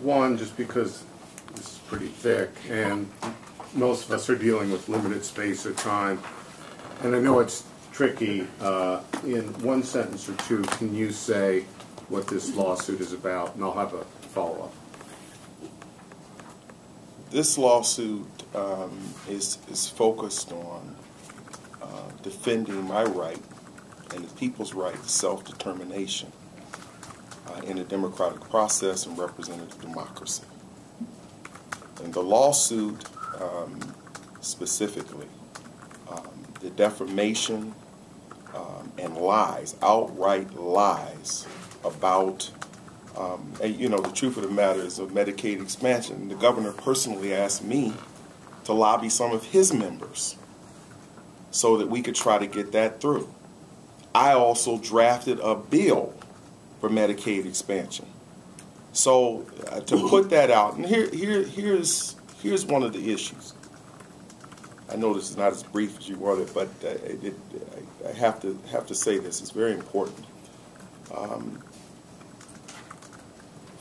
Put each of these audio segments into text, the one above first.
One, just because this is pretty thick, and most of us are dealing with limited space or time, and I know it's tricky. In one sentence or two, can you say what this lawsuit is about? And I'll have a follow-up. This lawsuit is focused on defending my right and the people's right to self-determination in a democratic process and representative democracy. And the lawsuit specifically, the defamation and lies, outright lies about, the truth of the matter is of Medicaid expansion. The governor personally asked me to lobby some of his members so that we could try to get that through. I also drafted a bill for Medicaid expansion. So to put that out, and here's one of the issues. I know this is not as brief as you wanted, but I have to say this. It's very important.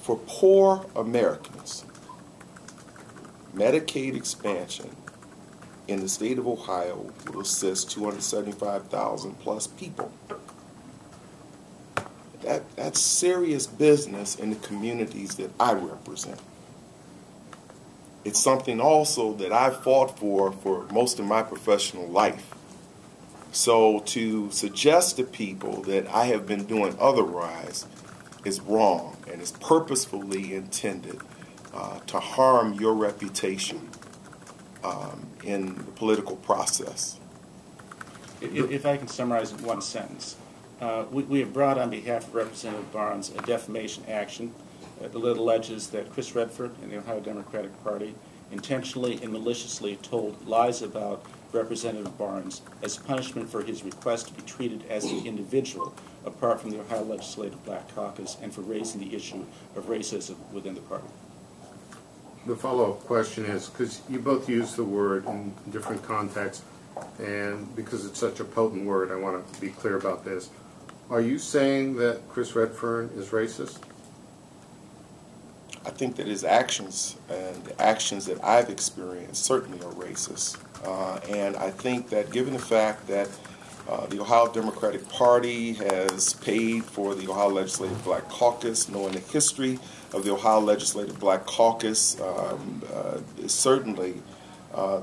For poor Americans, Medicaid expansion in the state of Ohio will assist 275,000 plus people. That's serious business in the communities that I represent. It's something also that I've fought for most of my professional life. So to suggest to people that I have been doing otherwise is wrong and is purposefully intended to harm your reputation in the political process. If I can summarize in one sentence, we have brought on behalf of Representative Barnes a defamation action that alleges that Chris Redfern and the Ohio Democratic Party intentionally and maliciously told lies about Representative Barnes as punishment for his request to be treated as an individual apart from the Ohio Legislative Black Caucus and for raising the issue of racism within the party. The follow-up question is, because you both use the word in different contexts, and because it's such a potent word, I want to be clear about this. Are you saying that Chris Redfern is racist? I think that his actions and the actions that I've experienced certainly are racist. And I think that given the fact that the Ohio Democratic Party has paid for the Ohio Legislative Black Caucus, knowing the history of the Ohio Legislative Black Caucus, certainly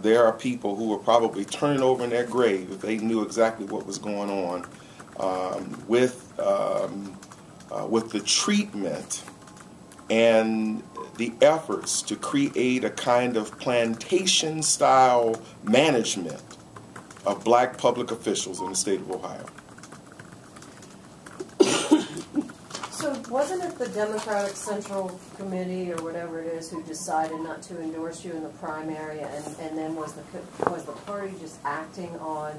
there are people who are probably turning over in their grave if they knew exactly what was going on with the treatment and the efforts to create a kind of plantation-style management of black public officials in the state of Ohio. So wasn't it the Democratic Central Committee or whatever it is who decided not to endorse you in the primary, and then was the party just acting on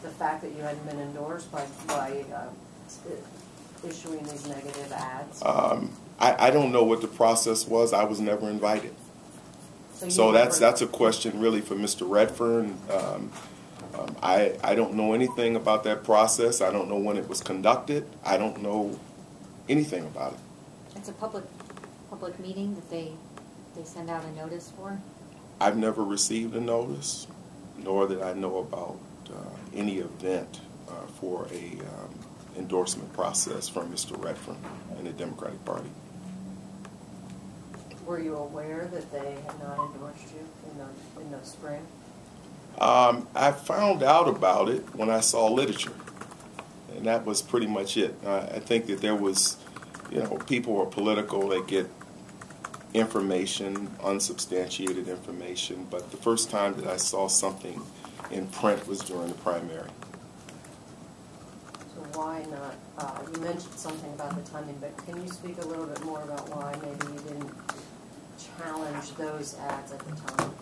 the fact that you hadn't been endorsed by issuing these negative ads? I don't know what the process was. I was never invited. So that's a question really for Mr. Redfern. I don't know anything about that process. I don't know when it was conducted. I don't know anything about it. It's a public meeting that they send out a notice for? I've never received a notice, nor did I know about any event for a endorsement process from Mr. Redfern and the Democratic Party. Were you aware that they had not endorsed you in the spring? I found out about it when I saw literature, and that was pretty much it. I think that there was, people are political, they get information, unsubstantiated information, but the first time that I saw something in print was during the primary. So why not? You mentioned something about the timing, but can you speak a little bit more about why maybe you didn't challenge those ads at the time?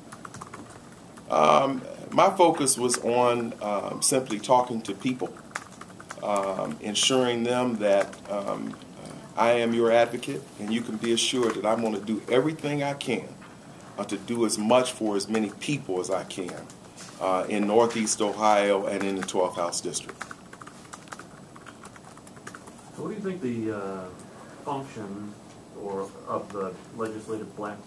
My focus was on simply talking to people, ensuring them that I am your advocate, and you can be assured that I'm going to do everything I can to do as much for as many people as I can in Northeast Ohio and in the 12th House District. So what do you think the function or of the Legislative Black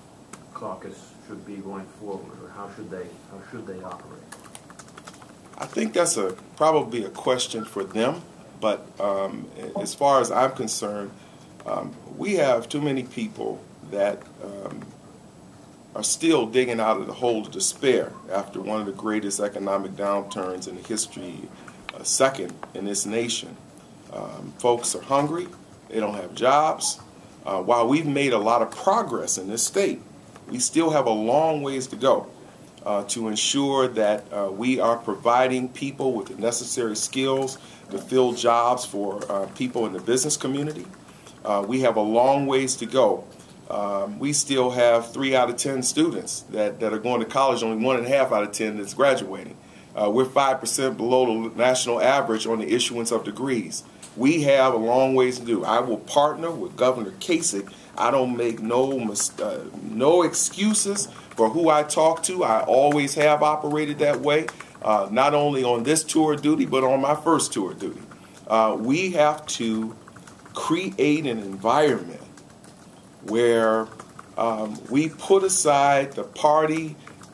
Caucus should be going forward, or how should they operate? I think that's probably a question for them, but as far as I'm concerned, we have too many people that are still digging out of the hole of despair after one of the greatest economic downturns in the history, second in this nation. Folks are hungry, they don't have jobs. While we've made a lot of progress in this state, we still have a long ways to go to ensure that we are providing people with the necessary skills to fill jobs for people in the business community. We have a long ways to go. We still have 3 out of 10 students that are going to college, only 1.5 out of 10 that's graduating. We're 5% below the national average on the issuance of degrees. We have a long ways to do. I will partner with Governor Kasich. I don't make no excuses for who I talk to. I always have operated that way, not only on this tour of duty, but on my first tour of duty. We have to create an environment where we put aside the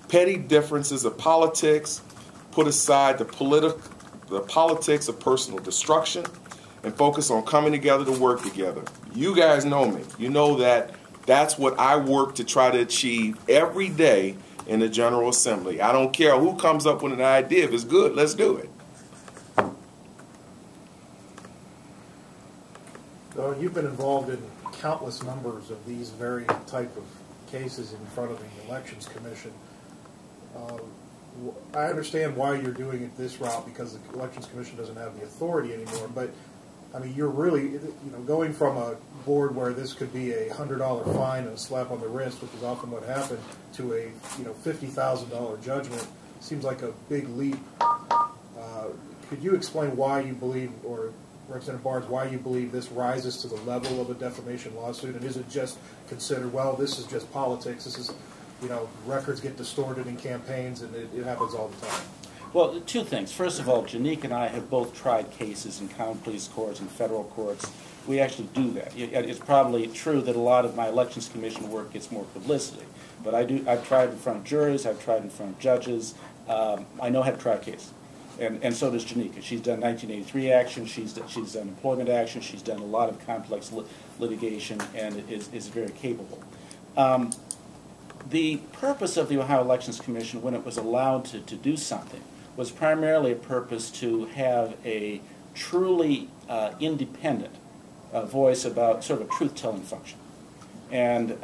petty differences of politics, put aside the politics of personal destruction, and focus on coming together to work together. You guys know me. You know that that's what I work to try to achieve every day in the General Assembly. I don't care who comes up with an idea. If it's good, let's do it. So you've been involved in countless numbers of these very type of cases in front of the Elections Commission. I understand why you're doing it this route, because the Elections Commission doesn't have the authority anymore, but I mean, you're really, going from a board where this could be a $100 fine and a slap on the wrist, which is often what happened, to a $50,000 judgment seems like a big leap. Could you explain why you believe, or Representative Barnes, why you believe this rises to the level of a defamation lawsuit, and is it just considered, well, this is just politics, this is, records get distorted in campaigns, and it happens all the time? Well, 2 things. First of all, Janique and I have both tried cases in county police courts and federal courts. We actually do that. It's probably true that a lot of my Elections Commission work gets more publicity, but I've tried in front of juries, I've tried in front of judges. I know how to try a case, and so does Janique. She's done 1983 action, she's done employment action, she's done a lot of complex litigation, and is very capable. The purpose of the Ohio Elections Commission, when it was allowed to do something, was primarily a purpose to have a truly independent voice about sort of a truth-telling function. And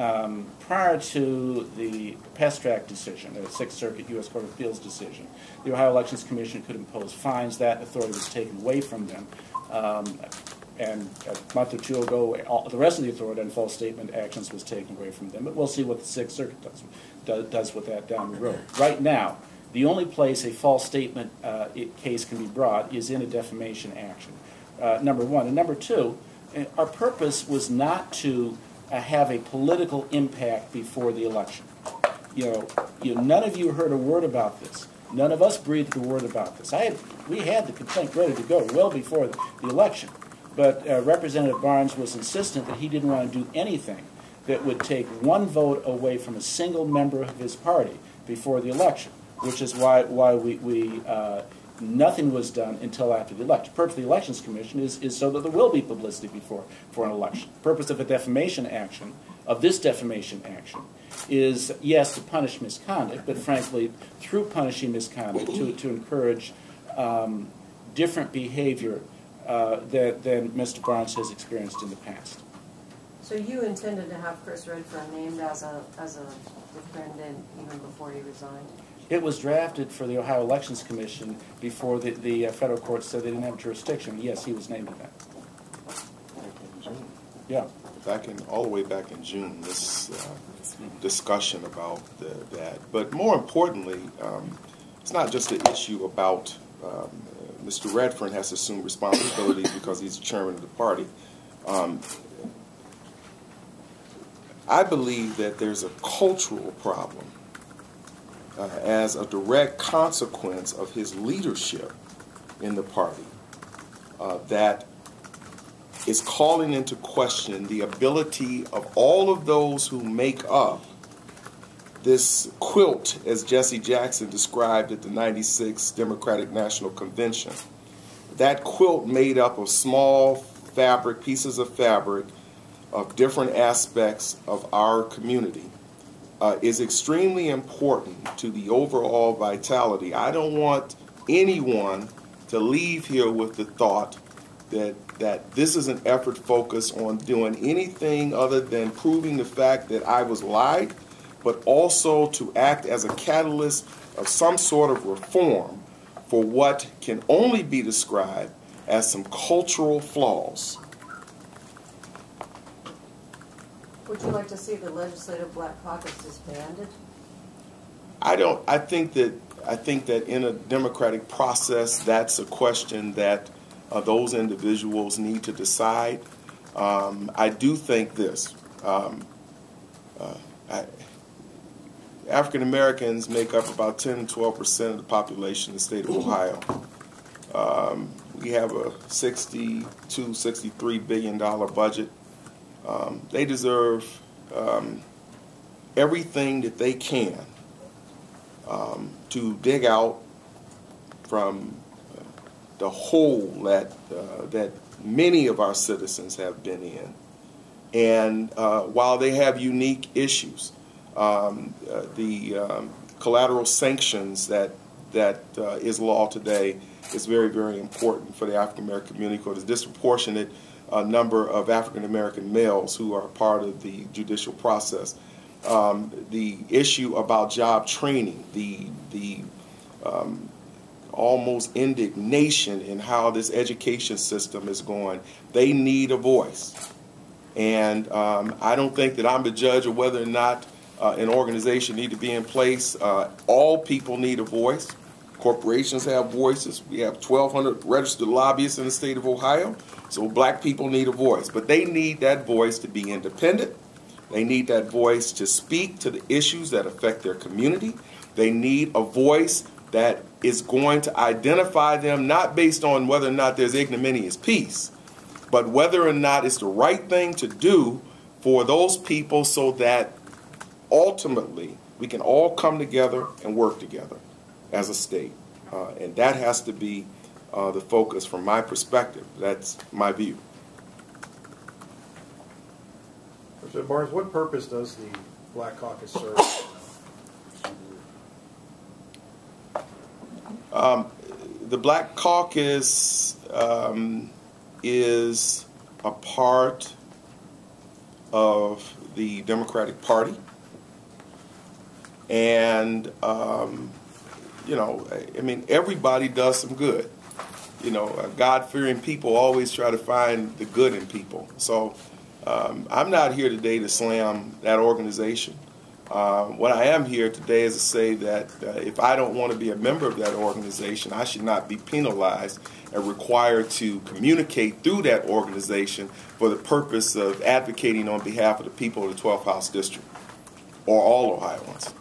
prior to the Pestrack decision, the 6th Circuit U.S. Court of Appeals decision, the Ohio Elections Commission could impose fines. That authority was taken away from them. And a month or 2 ago, the rest of the authority on false statement actions was taken away from them. But we'll see what the 6th Circuit does with that down the road. Right now, the only place a false statement case can be brought is in a defamation action, number 1. And number 2, our purpose was not to have a political impact before the election. None of you heard a word about this. None of us breathed a word about this. We had the complaint ready to go well before the election. But Representative Barnes was insistent that he didn't want to do anything that would take 1 vote away from a single member of his party before the election, which is why nothing was done until after the election. The purpose of the Elections Commission is so that there will be publicity before an election. The purpose of a defamation action, of this defamation action, is, yes, to punish misconduct, but frankly, through punishing misconduct, to encourage different behavior than Mr. Barnes has experienced in the past. So you intended to have Chris Redfern named as a defendant even before he resigned? It was drafted for the Ohio Elections Commission before the federal court said they didn't have jurisdiction. Yes, he was named in that. Back in June. Yeah. All the way back in June, this discussion about that. But more importantly, it's not just an issue about Mr. Redfern has to assume responsibilities because he's the chairman of the party. I believe that there's a cultural problem as a direct consequence of his leadership in the party that is calling into question the ability of all of those who make up this quilt, as Jesse Jackson described at the '96 Democratic National Convention. That quilt made up of small fabric, pieces of fabric of different aspects of our community is extremely important to the overall vitality. I don't want anyone to leave here with the thought that this is an effort focused on doing anything other than proving the fact that I was lied, but also to act as a catalyst of some sort of reform for what can only be described as some cultural flaws. Would you like to see the Legislative Black Caucus disbanded? I think that in a democratic process, that's a question that those individuals need to decide. I do think this. African Americans make up about 10 to 12% of the population in the state of Ohio. We have a $62, $63 billion budget. They deserve everything that they can to dig out from the hole that many of our citizens have been in. And while they have unique issues, the collateral sanctions that is law today is very, very important for the African American community, because there's a disproportionate number of African American males who are part of the judicial process. The issue about job training, the almost indignation in how this education system is going, they need a voice. And I don't think that I'm the judge of whether or not an organization need to be in place. All people need a voice. Corporations have voices. We have 1,200 registered lobbyists in the state of Ohio, so black people need a voice. But they need that voice to be independent. They need that voice to speak to the issues that affect their community. They need a voice that is going to identify them not based on whether or not there's ignominious peace, but whether or not it's the right thing to do for those people, so that ultimately we can all come together and work together as a state. And that has to be the focus from my perspective. That's my view. Representative Barnes, what purpose does the Black Caucus serve? The Black Caucus is a part of the Democratic Party. And, you know, I mean, everybody does some good. You know, God-fearing people always try to find the good in people. So I'm not here today to slam that organization. What I am here today is to say that if I don't want to be a member of that organization, I should not be penalized and required to communicate through that organization for the purpose of advocating on behalf of the people of the 12th House District, or all Ohioans.